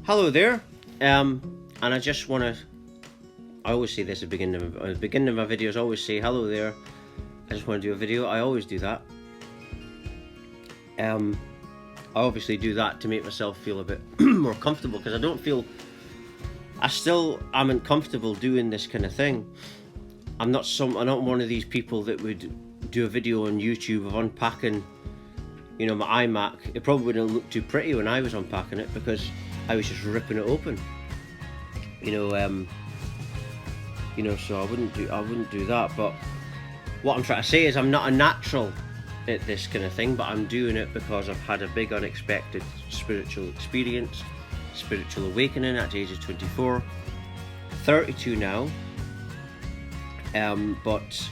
Hello there, and I just want to. I always say this at the beginning of my videos. I always say hello there. I just want to do a video. I always do that. I obviously do that to make myself feel a bit more comfortable because I don't feel. I still am uncomfortable doing this kind of thing. I'm not one of these people that would do a video on YouTube of unpacking, my iMac. It probably wouldn't look too pretty when I was unpacking it because I was just ripping it open. So I wouldn't do that. But what I'm trying to say is I'm not a natural at this kind of thing, but I'm doing it because I've had a big unexpected spiritual experience, spiritual awakening at the age of 24, 32 now. But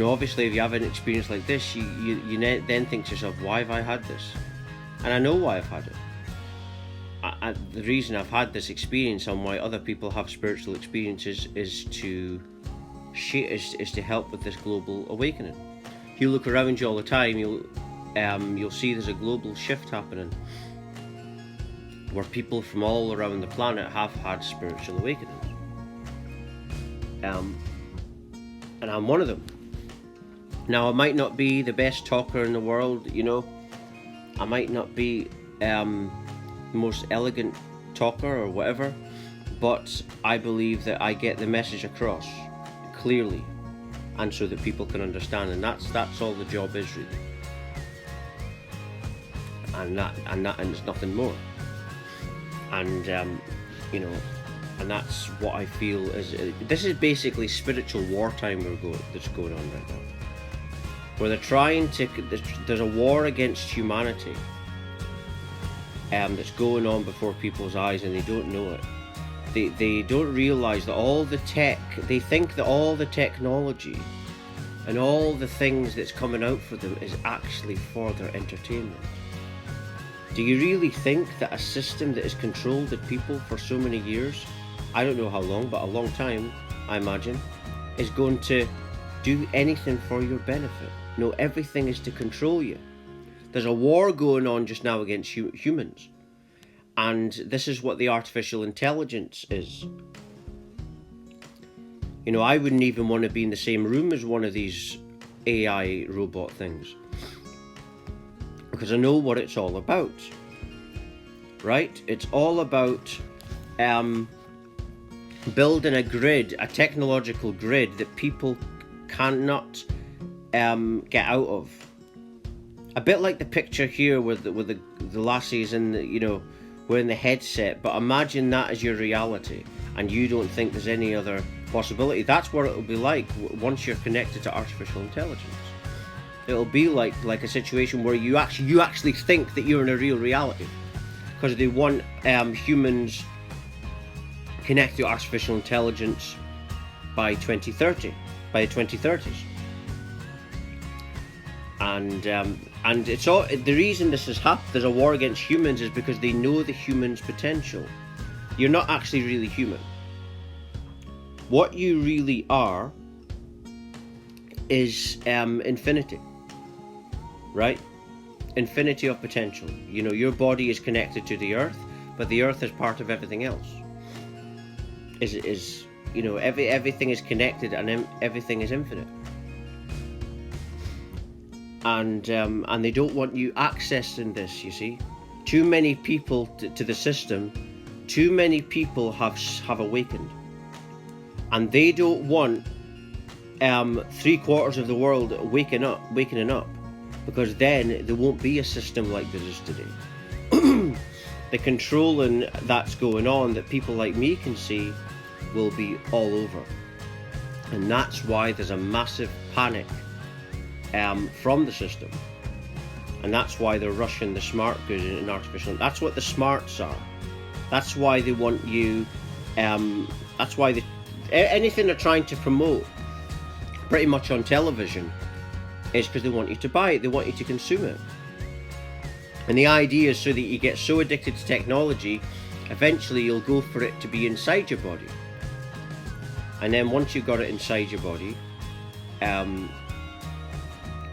obviously if you have an experience like this, you then think to yourself, why have I had this? And I know why I've had it. The reason I've had this experience and why other people have spiritual experiences is to help with this global awakening. If you look around you all the time, you'll see there's a global shift happening where people from all around the planet have had spiritual awakenings. And I'm one of them. Now, I might not be the best talker in the world, I might not be the most elegant talker or whatever, but I believe that I get the message across clearly and so that people can understand, and that's all the job is really. And it's nothing more. And and that's what I feel is this is basically spiritual wartime that's going on right now. Where they're trying to, there's a war against humanity that's going on before people's eyes, and they don't know it. They don't realise that all the tech, they think that all the technology and all the things that's coming out for them is actually for their entertainment. Do you really think that a system that has controlled the people for so many years, I don't know how long, but a long time, I imagine, is going to do anything for your benefit? No, everything is to control you. There's a war going on just now against humans. And this is what the artificial intelligence is. I wouldn't even want to be in the same room as one of these AI robot things, because I know what it's all about. Right? It's all about building a grid, a technological grid that people cannot get out of. A bit like the picture here with the lassies and wearing the headset, but imagine that as your reality and you don't think there's any other possibility. That's what it'll be like once you're connected to artificial intelligence. It'll be like a situation where you actually think that you're in a real reality, because they want humans connected to artificial intelligence by 2030, by the 2030s. And it's all, the reason this has happened, there's a war against humans, is because they know the human's potential. You're not actually really human. What you really are is infinity, right? Infinity of potential. Your body is connected to the earth, but the earth is part of everything else. Everything is connected and everything is infinite. And they don't want you accessing this, you see. Too many people to the system, too many people have awakened. And they don't want 3/4 of the world waking up, because then there won't be a system like there is today. The controlling that's going on that people like me can see will be all over. And that's why there's a massive panic from the system, and that's why they're rushing the smart good and artificial. That's what the smarts are. That's why they want you. That's why anything they're trying to promote, pretty much on television, is because they want you to buy it. They want you to consume it. And the idea is so that you get so addicted to technology, eventually you'll go for it to be inside your body. And then once you've got it inside your body,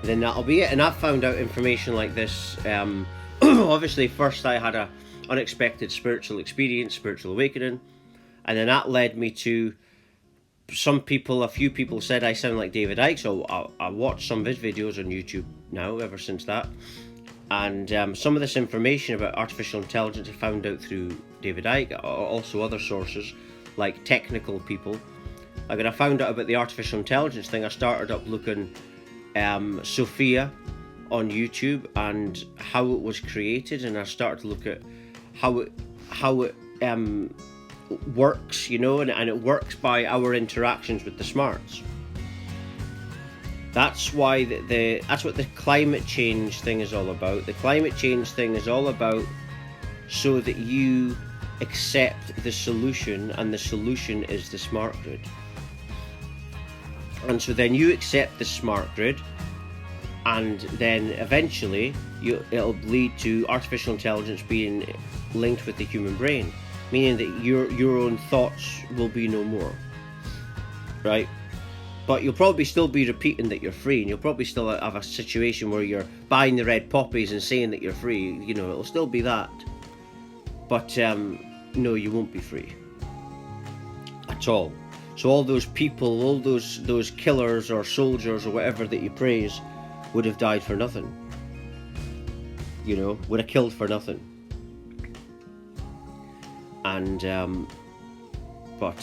then that'll be it. And I've found out information like this. Obviously, first I had unexpected spiritual experience, spiritual awakening. And then that led me to a few people said I sound like David Icke, so I watched some of his videos on YouTube now, ever since that. And some of this information about artificial intelligence I found out through David Icke, also other sources, like technical people. Like when I found out about the artificial intelligence thing, I started up looking Sophia on YouTube and how it was created, and I started to look at how it works, you know, and it works by our interactions with the smarts. That's why that's what the climate change thing is all about. The climate change thing is all about so that you accept the solution, and the solution is the smart grid. And so then you accept the smart grid, and then eventually it'll lead to artificial intelligence being linked with the human brain, meaning that your own thoughts will be no more, right? But you'll probably still be repeating that you're free, and you'll probably still have a situation where you're buying the red poppies and saying that you're free. You know, it'll still be that. But no, you won't be free at all. So all those people, all those killers or soldiers or whatever that you praise, would have died for nothing. You know, would have killed for nothing. And but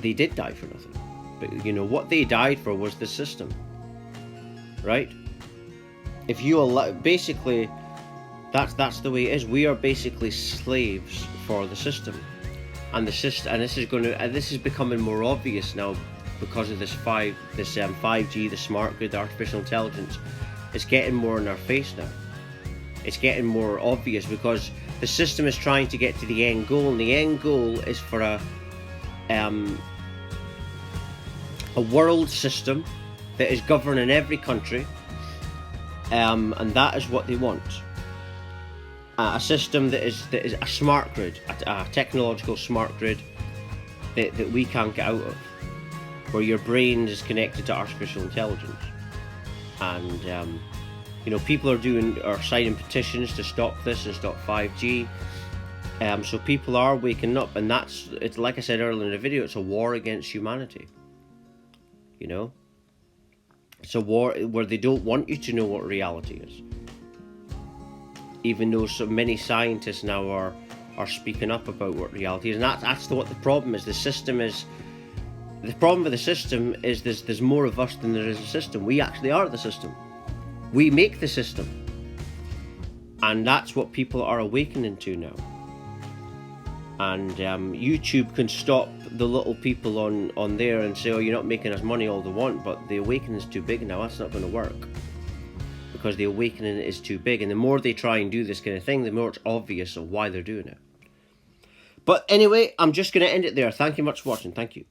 they did die for nothing. But you know what they died for was the system, right? If you allow, basically, that's the way it is. We are basically slaves for the system, and the system, and this is becoming more obvious now because of this 5G, the smart grid, the artificial intelligence. It's getting more in our face now. It's getting more obvious because the system is trying to get to the end goal, and the end goal is for a world system that is governing every country, and that is what they want. A system that is a smart grid, a technological smart grid that we can't get out of, where your brain is connected to artificial intelligence. And you know, people are signing petitions to stop this and stop 5G. So people are waking up, and it's like I said earlier in the video, it's a war against humanity. You know, it's a war where they don't want you to know what reality is. Even though so many scientists now are speaking up about what reality is, and that's what the problem is. The problem with the system is there's more of us than there is a system. We actually are the system. We make the system, and that's what people are awakening to now. And YouTube can stop the little people on there and say, oh, you're not making us money all they want, but the awakening is too big now. That's not going to work, because the awakening is too big, and the more they try and do this kind of thing, the more it's obvious of why they're doing it. But anyway, I'm just going to end it there. Thank you much for watching. Thank you.